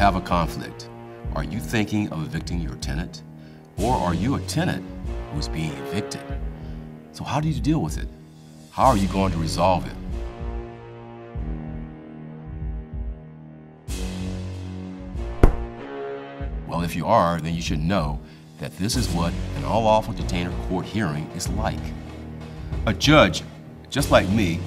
have a conflict. Are you thinking of evicting your tenant? Or are you a tenant who is being evicted? So how do you deal with it? How are you going to resolve it? Well, if you are, then you should know that this is what an unlawful detainer court hearing is like. A judge, just like me,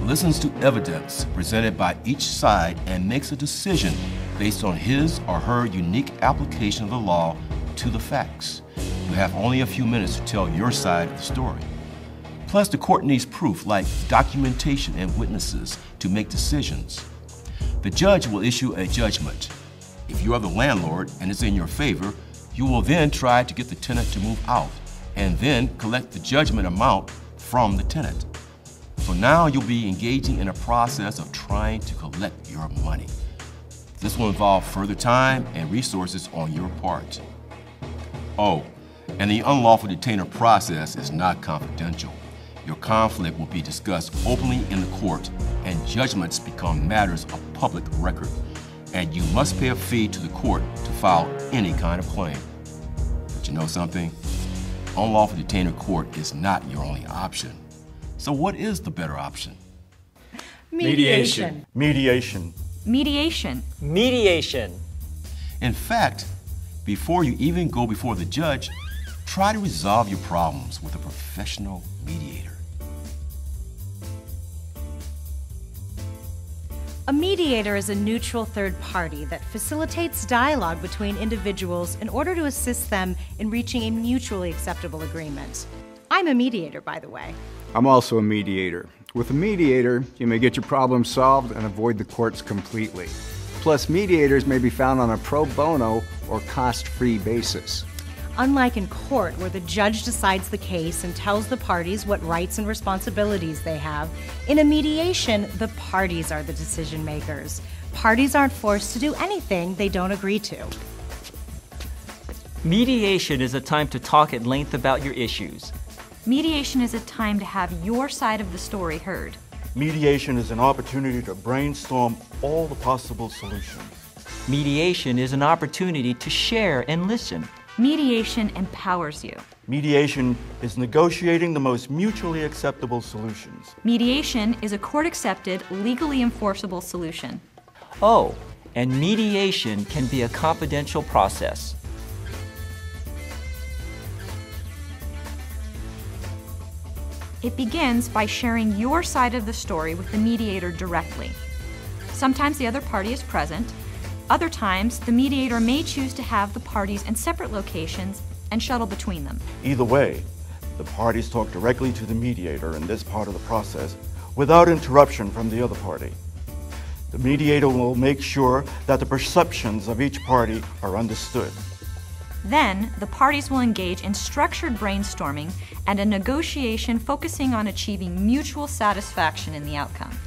listens to evidence presented by each side and makes a decision based on his or her unique application of the law to the facts. You have only a few minutes to tell your side of the story. Plus, the court needs proof like documentation and witnesses to make decisions. The judge will issue a judgment. If you are the landlord and it's in your favor, you will then try to get the tenant to move out and then collect the judgment amount from the tenant. So now you'll be engaging in a process of trying to collect your money. This will involve further time and resources on your part. Oh, and the unlawful detainer process is not confidential. Your conflict will be discussed openly in the court, and judgments become matters of public record. And you must pay a fee to the court to file any kind of claim. But you know something? Unlawful detainer court is not your only option. So what is the better option? Mediation. Mediation. Mediation. Mediation. In fact, before you even go before the judge, try to resolve your problems with a professional mediator. A mediator is a neutral third party that facilitates dialogue between individuals in order to assist them in reaching a mutually acceptable agreement. I'm a mediator, by the way. I'm also a mediator. With a mediator, you may get your problem solved and avoid the courts completely. Plus, mediators may be found on a pro bono or cost-free basis. Unlike in court, where the judge decides the case and tells the parties what rights and responsibilities they have, in a mediation, the parties are the decision makers. Parties aren't forced to do anything they don't agree to. Mediation is a time to talk at length about your issues. Mediation is a time to have your side of the story heard. Mediation is an opportunity to brainstorm all the possible solutions. Mediation is an opportunity to share and listen. Mediation empowers you. Mediation is negotiating the most mutually acceptable solutions. Mediation is a court-accepted, legally enforceable solution. Oh, and mediation can be a confidential process. It begins by sharing your side of the story with the mediator directly. Sometimes the other party is present. Other times, the mediator may choose to have the parties in separate locations and shuttle between them. Either way, the parties talk directly to the mediator in this part of the process without interruption from the other party. The mediator will make sure that the perceptions of each party are understood. Then, the parties will engage in structured brainstorming and a negotiation focusing on achieving mutual satisfaction in the outcome.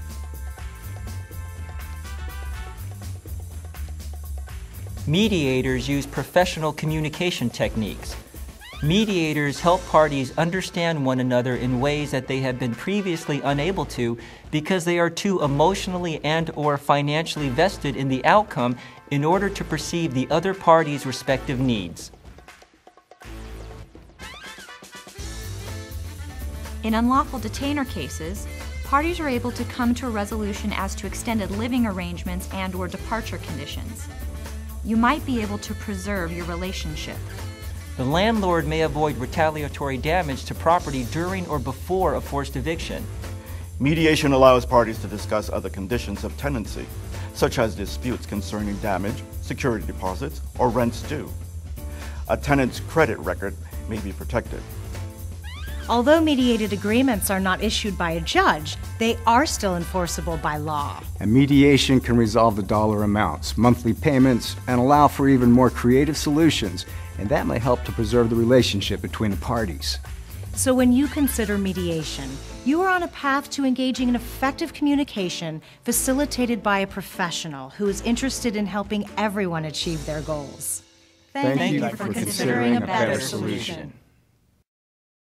Mediators use professional communication techniques. Mediators help parties understand one another in ways that they have been previously unable to because they are too emotionally and/or financially vested in the outcome in order to perceive the other party's respective needs. In unlawful detainer cases, parties are able to come to a resolution as to extended living arrangements and/or departure conditions. You might be able to preserve your relationship. The landlord may avoid retaliatory damage to property during or before a forced eviction. Mediation allows parties to discuss other conditions of tenancy, such as disputes concerning damage, security deposits, or rents due. A tenant's credit record may be protected. Although mediated agreements are not issued by a judge, they are still enforceable by law. And mediation can resolve the dollar amounts, monthly payments, and allow for even more creative solutions, and that may help to preserve the relationship between the parties. So when you consider mediation, you are on a path to engaging in effective communication facilitated by a professional who is interested in helping everyone achieve their goals. Thank you for considering a better solution.